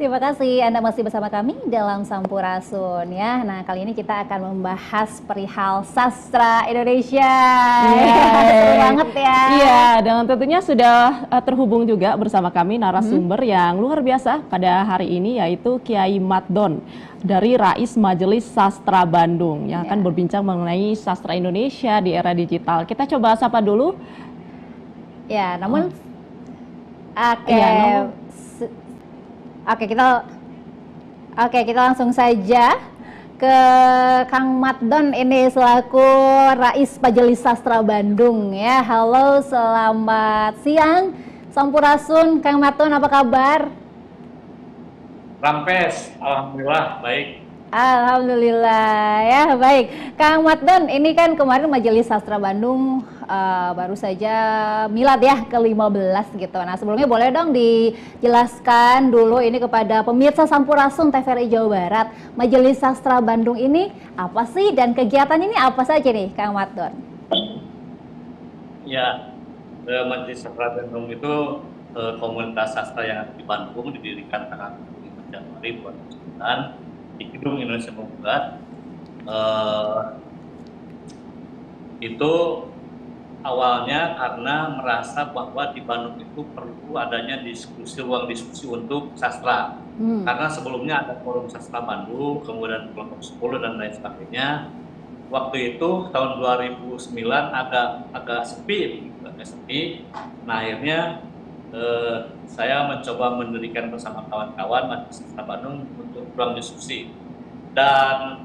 Terima kasih Anda masih bersama kami dalam Sampurasun ya. Nah, kali ini kita akan membahas perihal sastra Indonesia. Seru banget ya. Iya, dan tentunya sudah terhubung juga bersama kami narasumber yang luar biasa pada hari ini, yaitu Kiai Maddon dari Rais Majelis Sastra Bandung yang akan berbincang mengenai sastra Indonesia di era digital. Kita coba sapa dulu. Ya, namun kita langsung saja ke Kang Maddon ini selaku Rais Majelis Sastra Bandung ya. Halo, selamat siang Sampurasun, Kang Maddon, apa kabar? Rampes, alhamdulillah baik. Alhamdulillah ya, baik. Kang Maddon, ini kan kemarin Majelis Sastra Bandung baru saja milad ya ke-15 gitu. Nah, sebelumnya boleh dong dijelaskan dulu ini kepada pemirsa Sampurasun TVRI Jawa Barat, Majelis Sastra Bandung ini apa sih dan kegiatan ini apa saja nih, Kang Maddon? Ya, Majelis Sastra Bandung itu komunitas sastra yang ada di Bandung, didirikan tanggal 5 Januari 2009 di Gedung Indonesia Menggugat. Itu awalnya karena merasa bahwa di Bandung itu perlu adanya ruang diskusi untuk sastra. Karena sebelumnya ada forum sastra Bandung, kemudian kelompok 10 dan lain sebagainya. Waktu itu tahun 2009 agak sepi. Nah, akhirnya saya mencoba mendirikan bersama kawan-kawan Majelis Sastra Bandung untuk ruang diskusi. Dan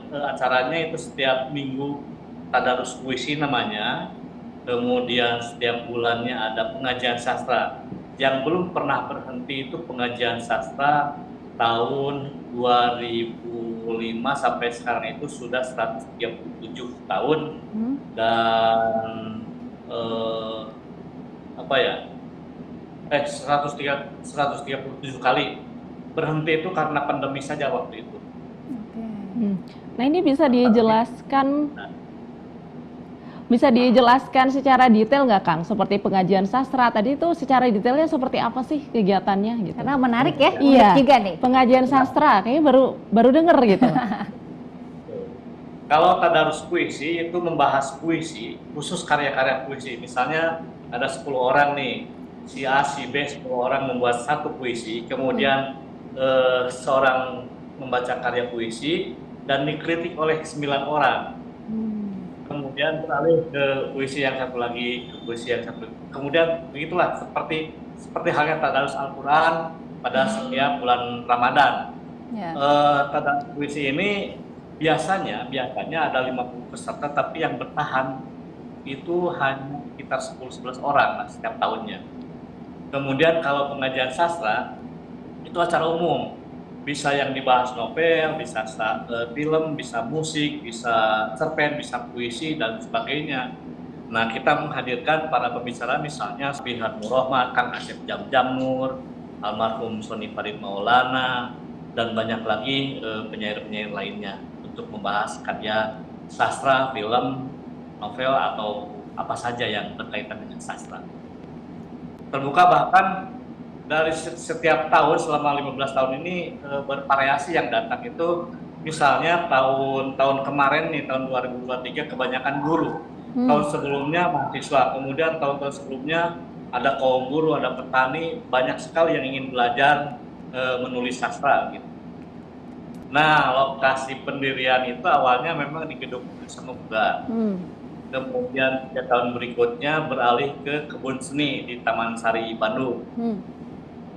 acaranya itu setiap minggu tadarus puisi namanya, kemudian setiap bulannya ada pengajian sastra. Yang belum pernah berhenti itu pengajian sastra tahun 2005 sampai sekarang itu sudah 137 tahun. Dan 137 kali. Berhenti itu karena pandemi saja waktu itu. Nah, ini bisa dijelaskan secara detail nggak, Kang? Seperti pengajian sastra tadi itu secara detailnya seperti apa sih kegiatannya gitu? Karena menarik ya, iya, juga nih. Pengajian sastra kayaknya baru denger gitu. Kalau tadarus puisi itu membahas puisi, khusus karya-karya puisi. Misalnya ada 10 orang nih, si A, si B, 10 orang membuat satu puisi, kemudian seorang membaca karya puisi dan dikritik oleh 9 orang. Kemudian beralih ke puisi yang satu lagi, ke puisi yang satu. Kemudian begitulah seperti halnya tadarus Al-Quran pada setiap bulan Ramadan. Tadarus puisi ini biasanya ada 50 peserta, tapi yang bertahan itu hanya sekitar 10-11 orang setiap tahunnya. Kemudian kalau pengajian sastra itu acara umum, bisa yang dibahas novel, bisa film, bisa musik, bisa cerpen, bisa puisi dan sebagainya. Nah, kita menghadirkan para pembicara misalnya Bihan Murrohmat, Kang Asep Jamjamur, almarhum Soni Farid Maulana, dan banyak lagi penyair-penyair lainnya untuk membahas karya sastra, film, novel, atau apa saja yang berkaitan dengan sastra. Terbuka bahkan dari setiap tahun selama 15 tahun ini bervariasi yang datang itu. Misalnya tahun kemarin nih, tahun 2023 kebanyakan guru. Tahun sebelumnya mahasiswa, kemudian tahun-tahun sebelumnya ada kaum buruh, ada petani, banyak sekali yang ingin belajar menulis sastra gitu. Nah, lokasi pendirian itu awalnya memang di Gedung Indonesia Menggugat. Kemudian 3 tahun berikutnya beralih ke Kebun Seni di Taman Sari, Bandung.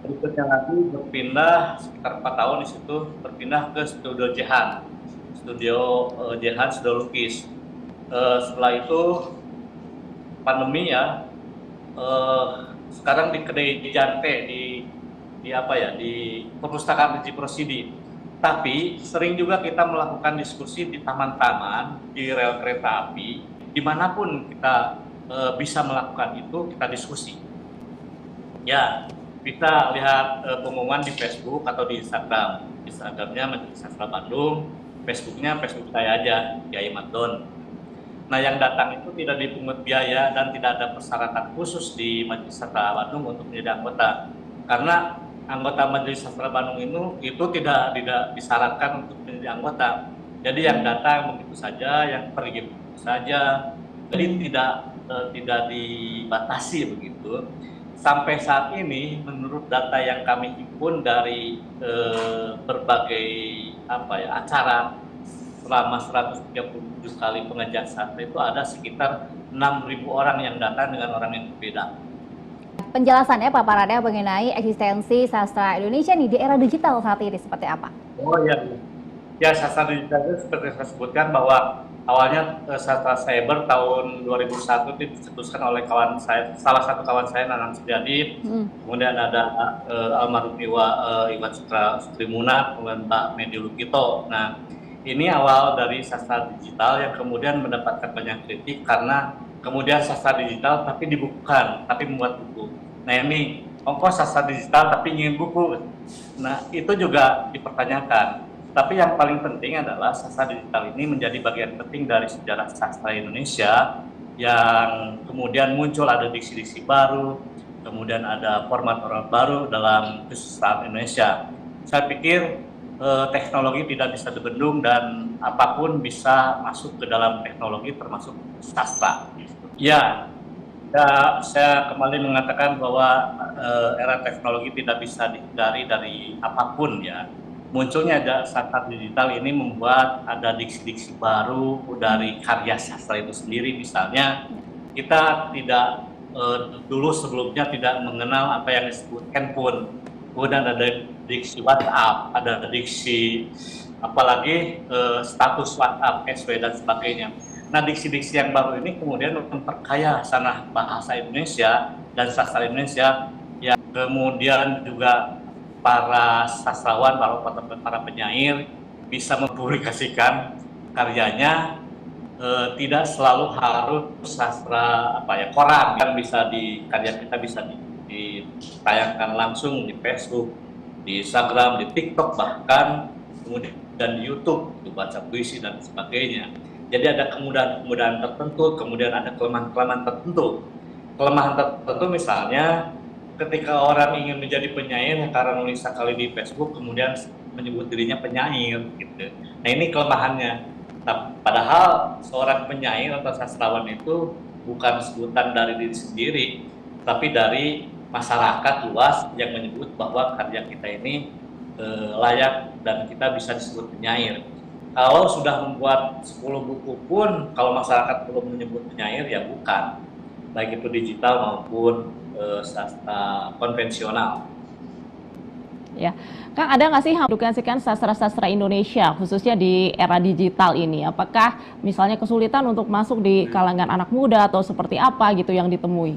Berikutnya lagi berpindah sekitar 4 tahun di situ, berpindah ke Studio Jehan, Studio Lukis. Setelah itu pandemi ya, sekarang di Kedai Jante di Perpustakaan Haji Prosidi. Tapi sering juga kita melakukan diskusi di taman-taman, di rel kereta api, dimanapun kita bisa melakukan itu, kita diskusi. Ya, bisa lihat pengumuman di Facebook atau di Instagram. Instagramnya Majelis Sastra Bandung, Facebooknya Facebook saya aja, Kiai Maddon. Nah, yang datang itu tidak dipungut biaya dan tidak ada persyaratan khusus di Majelis Sastra Bandung untuk menjadi anggota. Karena anggota Majelis Sastra Bandung itu tidak disyaratkan untuk menjadi anggota. Jadi yang datang begitu saja, yang pergi begitu saja. Jadi tidak dibatasi begitu. Sampai saat ini, menurut data yang kami himpun dari berbagai acara selama 137 kali pengajian sastra, itu ada sekitar 6.000 orang yang datang dengan orang yang berbeda. Penjelasannya Pak Paradeh mengenai eksistensi sastra Indonesia nih di era digital saat ini seperti apa? Oh iya, ya sastra digital itu seperti saya sebutkan bahwa awalnya sastra cyber tahun 2001 itu dicetuskan oleh kawan saya, salah satu kawan saya, Nanang Suryadi, kemudian ada almarhum Iwan Sutrimuna, kemudian Mbak Medi Lukito. Nah, ini awal dari sastra digital yang kemudian mendapatkan banyak kritik karena kemudian sastra digital tapi dibukukan, tapi membuat buku. Nah ini ongkos sastra digital tapi ingin buku. Nah itu juga dipertanyakan. Tapi yang paling penting adalah sastra digital ini menjadi bagian penting dari sejarah sastra Indonesia yang kemudian muncul ada diksi-diksi baru, kemudian ada format-format baru dalam kesusastraan Indonesia. Saya pikir teknologi tidak bisa dibendung dan apapun bisa masuk ke dalam teknologi termasuk sastra. Ya, saya kembali mengatakan bahwa era teknologi tidak bisa dihindari dari apapun ya. Munculnya sastra digital ini membuat ada diksi-diksi baru dari karya sastra itu sendiri. Misalnya kita tidak dulu sebelumnya tidak mengenal apa yang disebut handphone. Kemudian ada diksi WhatsApp, ada diksi apalagi status WhatsApp, SW dan sebagainya. Nah, diksi-diksi yang baru ini kemudian memperkaya sanah bahasa Indonesia dan sastra Indonesia, yang kemudian juga para sastrawan, para penyair bisa mempublikasikan karyanya, tidak selalu harus sastra koran, kan bisa karya kita bisa ditayangkan langsung di Facebook, di Instagram, di TikTok, bahkan kemudian dan di YouTube, baca puisi dan sebagainya. Jadi ada kemudahan-kemudahan tertentu, kemudian ada kelemahan-kelemahan tertentu. Kelemahan tertentu misalnya ketika orang ingin menjadi penyair karena nulis sekali di Facebook kemudian menyebut dirinya penyair gitu. Nah ini kelemahannya. Nah, padahal seorang penyair atau sastrawan itu bukan sebutan dari diri sendiri, tapi dari masyarakat luas yang menyebut bahwa karya kita ini layak dan kita bisa disebut penyair. Kalau sudah membuat 10 buku pun, kalau masyarakat belum menyebut penyair, ya bukan. Baik itu digital maupun sastra konvensional. Ya, Kang, ada nggak sih yang mendukasikan sastra-sastra Indonesia, khususnya di era digital ini? Apakah misalnya kesulitan untuk masuk di kalangan anak muda atau seperti apa gitu yang ditemui?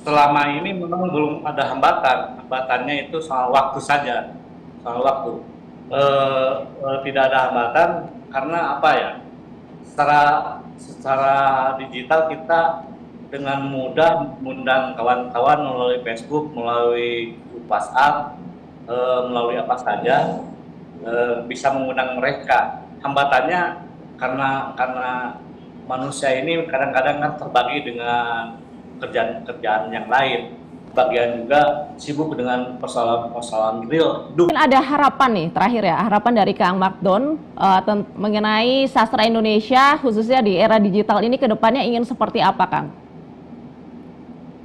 Selama ini memang belum ada hambatan. Hambatannya itu soal waktu saja, soal waktu. Tidak ada hambatan karena apa ya? Secara digital kita dengan mudah mengundang kawan-kawan melalui Facebook, melalui grup WhatsApp, melalui apa saja bisa mengundang mereka. Hambatannya karena manusia ini kadang-kadang kan terbagi dengan kerjaan yang lain. Bagian juga sibuk dengan persoalan real. Mungkin ada harapan nih, terakhir ya, harapan dari Kang Magdon mengenai sastra Indonesia, khususnya di era digital ini ke depannya ingin seperti apa, Kang?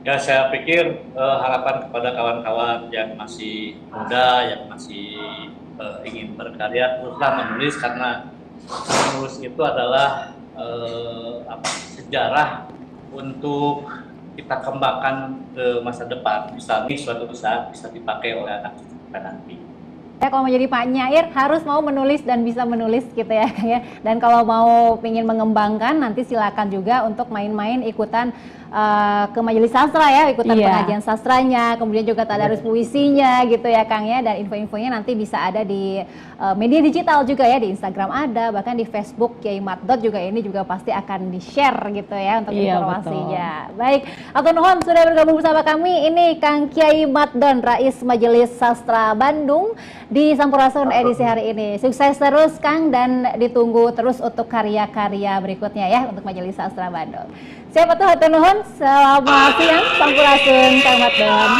Ya, saya pikir harapan kepada kawan-kawan yang masih muda, yang masih ingin berkarya, teruslah menulis, karena menulis itu adalah sejarah untuk kita kembangkan ke masa depan. Misalnya suatu saat bisa dipakai oleh anak cucu kita nanti. Ya, kalau menjadi penyair harus mau menulis dan bisa menulis gitu ya, Kang ya. Dan kalau mau ingin mengembangkan nanti silakan juga untuk main-main ikutan ke majelis sastra ya, ikutan pengajian sastranya, kemudian juga tadarus puisinya gitu ya, Kang ya. Dan info-infonya nanti bisa ada di media digital juga ya, di Instagram ada, bahkan di Facebook Kiai Matdon juga ini juga pasti akan di-share gitu ya untuk informasinya. Betul. Baik, atur nuhun sudah bergabung bersama kami. Ini Kang Kiai Matdon, Rais Majelis Sastra Bandung di Sampurasun edisi hari ini. Sukses terus Kang dan ditunggu terus untuk karya-karya berikutnya ya untuk Majelis Sastra Bandung. Siapa tuh hatur nuhun, selamat siang Sampurasun Kang Matdon.